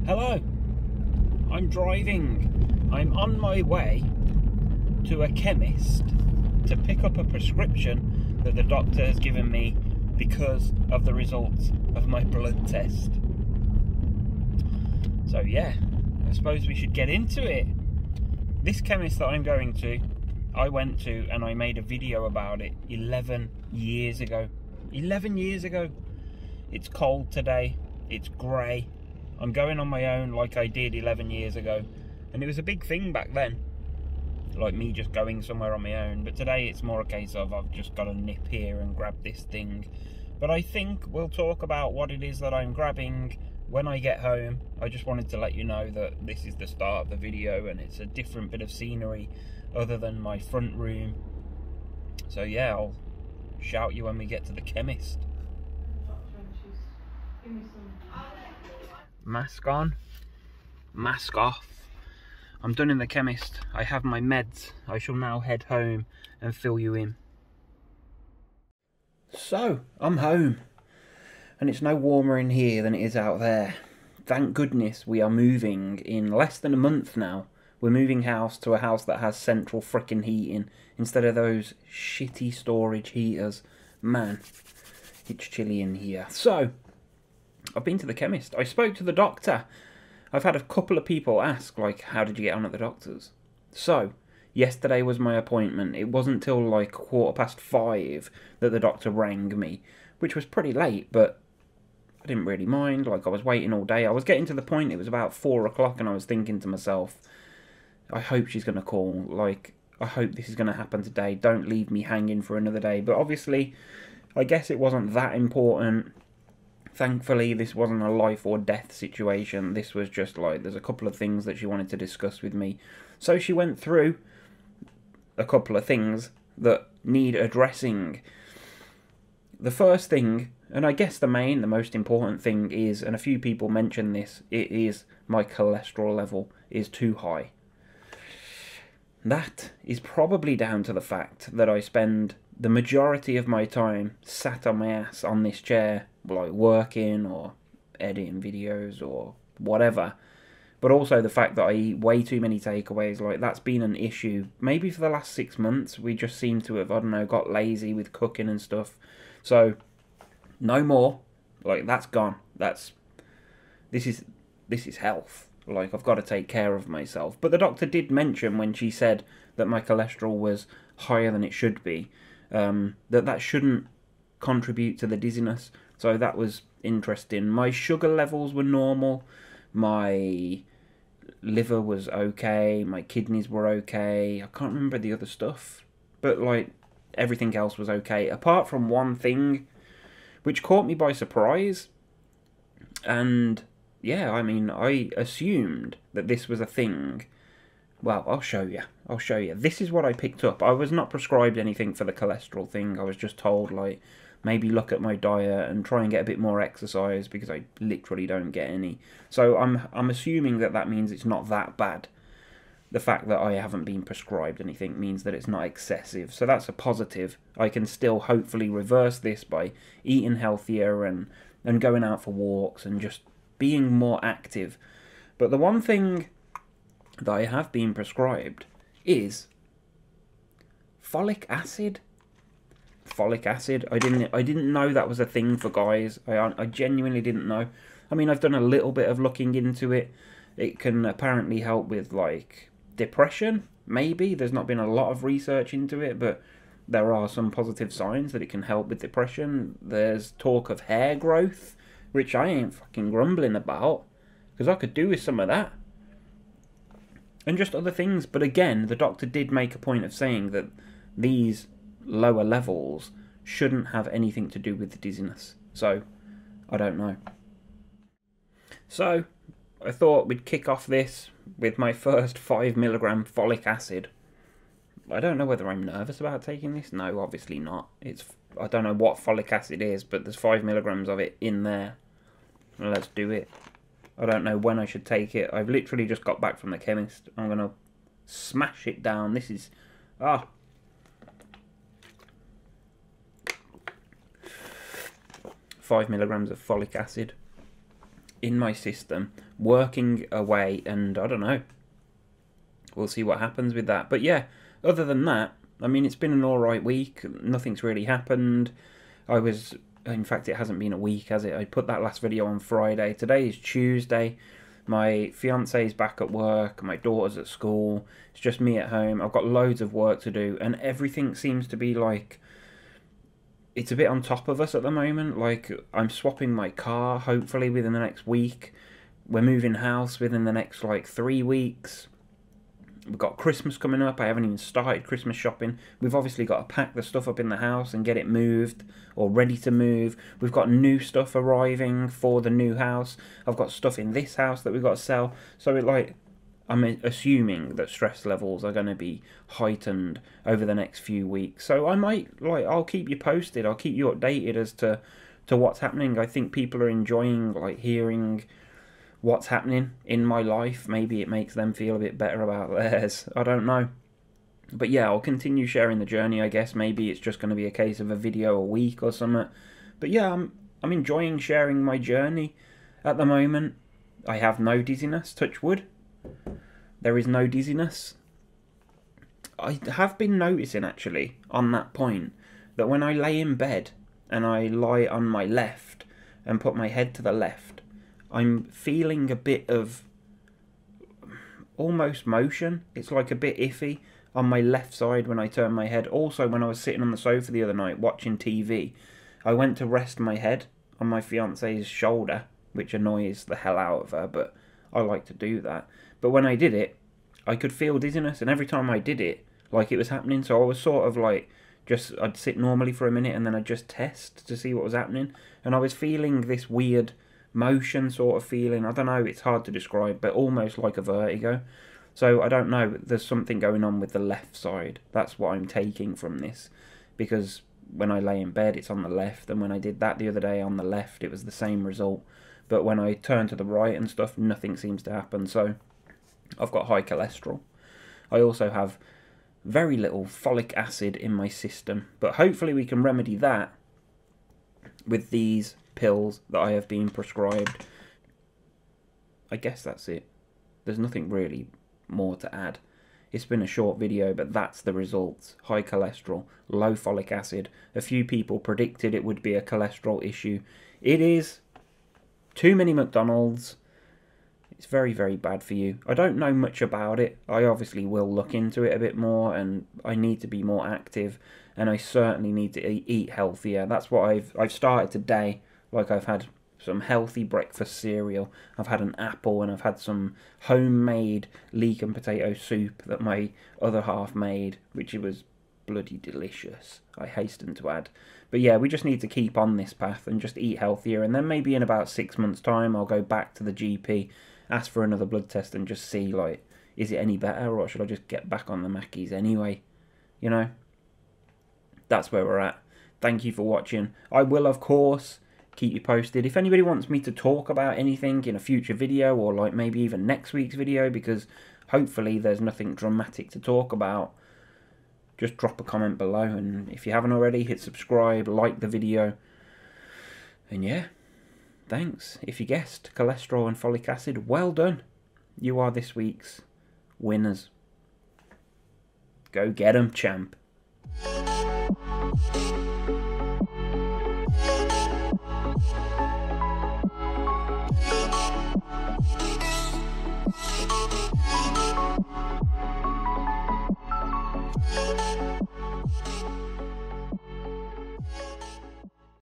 Hello, I'm driving. I'm on my way to a chemist to pick up a prescription that the doctor has given me because of the results of my blood test. So yeah, I suppose we should get into it. This chemist that I'm going to, I went to and I made a video about it 11 years ago. 11 years ago. It's cold today, it's grey. I'm going on my own like I did 11 years ago. And it was a big thing back then, like me just going somewhere on my own. But today it's more a case of I've just got to nip here and grab this thing. But I think we'll talk about what it is that I'm grabbing when I get home. I just wanted to let you know that this is the start of the video and it's a different bit of scenery other than my front room. So yeah, I'll shout you when we get to the chemist. Mask on, mask off. I'm done in the chemist. I have my meds. I shall now head home and fill you in. So, I'm home. And it's no warmer in here than it is out there. Thank goodness we are moving in less than a month now. We're moving house to a house that has central frickin' heating instead of those shitty storage heaters. Man, it's chilly in here. So, I've been to the chemist. I spoke to the doctor. I've had a couple of people ask, like, how did you get on at the doctor's? So, yesterday was my appointment. It wasn't till like 5:15 that the doctor rang me, which was pretty late, but I didn't really mind. Like, I was waiting all day. I was getting to the point, it was about 4 o'clock, and I was thinking to myself, I hope she's going to call. Like, I hope this is going to happen today. Don't leave me hanging for another day. But obviously, I guess it wasn't that important. Thankfully, this wasn't a life or death situation. This was just like, there's a couple of things that she wanted to discuss with me. So she went through a couple of things that need addressing. The first thing, and I guess the most important thing is, and a few people mention this, it is my cholesterol level is too high. That is probably down to the fact that I spend the majority of my time sat on my ass on this chair, like working or editing videos or whatever. But also the fact that I eat way too many takeaways, like that's been an issue. Maybe for the last 6 months, we just seem to have, I don't know, got lazy with cooking and stuff. So, no more. Like, that's gone. This is health. Like, I've got to take care of myself. But the doctor did mention when she said that my cholesterol was higher than it should be, that shouldn't contribute to the dizziness. So that was interesting. My sugar levels were normal. My liver was okay. My kidneys were okay. I can't remember the other stuff. But, like, everything else was okay. Apart from one thing, which caught me by surprise. And, yeah, I mean, I assumed that this was a thing. Well, I'll show you. I'll show you. This is what I picked up. I was not prescribed anything for the cholesterol thing. I was just told, like, maybe look at my diet and try and get a bit more exercise because I literally don't get any. So I'm assuming that means it's not that bad. The fact that I haven't been prescribed anything means that it's not excessive. So that's a positive. I can still hopefully reverse this by eating healthier and going out for walks and just being more active. But the one thing that I have been prescribed is folic acid. Folic acid. I didn't know that was a thing for guys. I genuinely didn't know. I mean, I've done a little bit of looking into it. It can apparently help with, like, depression, maybe. There's not been a lot of research into it, but there are some positive signs that it can help with depression. There's talk of hair growth, which I ain't fucking grumbling about, because I could do with some of that. And just other things. But again, the doctor did make a point of saying that these lower levels shouldn't have anything to do with the dizziness. So, I don't know. So, I thought we'd kick off this with my first 5mg folic acid. I don't know whether I'm nervous about taking this. No, obviously not. I don't know what folic acid is, but there's 5mg of it in there. Well, let's do it. I don't know when I should take it. I've literally just got back from the chemist. I'm going to smash it down. This is... 5 milligrams of folic acid. in my system, working away, and I don't know. We'll see what happens with that. But yeah, other than that, I mean, it's been an alright week. Nothing's really happened. In fact, it hasn't been a week, has it? I put that last video on Friday. Today is Tuesday. My fiance's back at work. My daughter's at school. It's just me at home. I've got loads of work to do, and everything seems to be like, it's a bit on top of us at the moment. Like, I'm swapping my car, hopefully within the next week. We're moving house within the next, like, 3 weeks. We've got Christmas coming up. I haven't even started Christmas shopping. We've obviously got to pack the stuff up in the house and get it moved or ready to move. We've got new stuff arriving for the new house. I've got stuff in this house that we've got to sell. So I'm assuming that stress levels are going to be heightened over the next few weeks. So I'll keep you posted. I'll keep you updated as to what's happening. I think people are enjoying hearing what's happening in my life. Maybe it makes them feel a bit better about theirs. I don't know. But yeah, I'll continue sharing the journey, I guess. Maybe it's just going to be a case of a video a week or something. But yeah, I'm enjoying sharing my journey at the moment. I have no dizziness, touch wood. There is no dizziness. I have been noticing, actually, on that point, that when I lay in bed and I lie on my left and put my head to the left, I'm feeling a bit of almost motion. It's like a bit iffy on my left side when I turn my head. Also, when I was sitting on the sofa the other night watching TV, I went to rest my head on my fiance's shoulder, which annoys the hell out of her, but I like to do that. But when I did it, I could feel dizziness, and every time I did it, like it was happening. So I was sort of like, I'd sit normally for a minute and then I'd just test to see what was happening. And I was feeling this weird motion sort of feeling. I don't know, it's hard to describe, but almost like a vertigo. So I don't know, there's something going on with the left side. That's what I'm taking from this, because when I lay in bed it's on the left, and when I did that the other day on the left it was the same result, but when I turn to the right and stuff, nothing seems to happen. So I've got high cholesterol. I also have very little folic acid in my system, but hopefully we can remedy that with these pills that I have been prescribed. I guess that's it. There's nothing really more to add. It's been a short video, but that's the results. High cholesterol, low folic acid. A few people predicted it would be a cholesterol issue. It is. Too many McDonald's. It's very, very bad for you. I don't know much about it. I obviously will look into it a bit more, and I need to be more active, and I certainly need to eat healthier. That's what I've started today. Like, I've had some healthy breakfast cereal, I've had an apple, and I've had some homemade leek and potato soup that my other half made, which was bloody delicious, I hasten to add. But yeah, we just need to keep on this path and just eat healthier, and then maybe in about 6 months' time I'll go back to the GP, ask for another blood test, and just see, like, is it any better, or should I just get back on the Mackies anyway? You know? That's where we're at. Thank you for watching. I will, of course, keep you posted. If anybody wants me to talk about anything in a future video, or like maybe even next week's video, because hopefully there's nothing dramatic to talk about, just drop a comment below, and if you haven't already, hit subscribe, like the video, and yeah, thanks. If you guessed cholesterol and folic acid, well done. You are this week's winners. Go get 'em, champ.